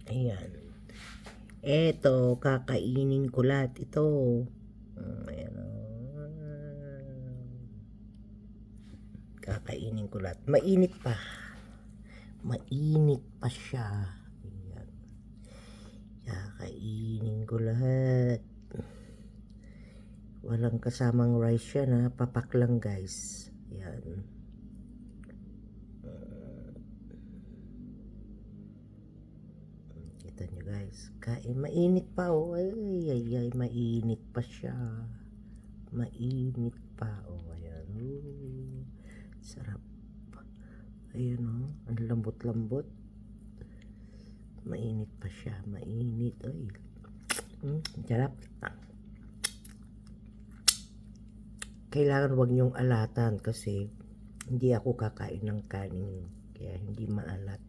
Ayan. Eto, kakainin ko lahat ito. Ayan. Kakainin ko lahat. Mainit pa. Mainit pa siya. Ayan. Kakainin ko lahat. Walang kasamang rice yan ha. Papak lang guys. Ayan. Kita nyo guys. Kain. Mainit pa oh. Ay. Mainit pa siya. Mainit pa. Oh. Ayan. Sarap. Ayan oh. Ang lambot-lambot. Mainit pa siya. Mainit. Ay. Sarap. Kailangan wag nyong alatan kasi hindi ako kakain ng kanin. Kaya hindi maalat.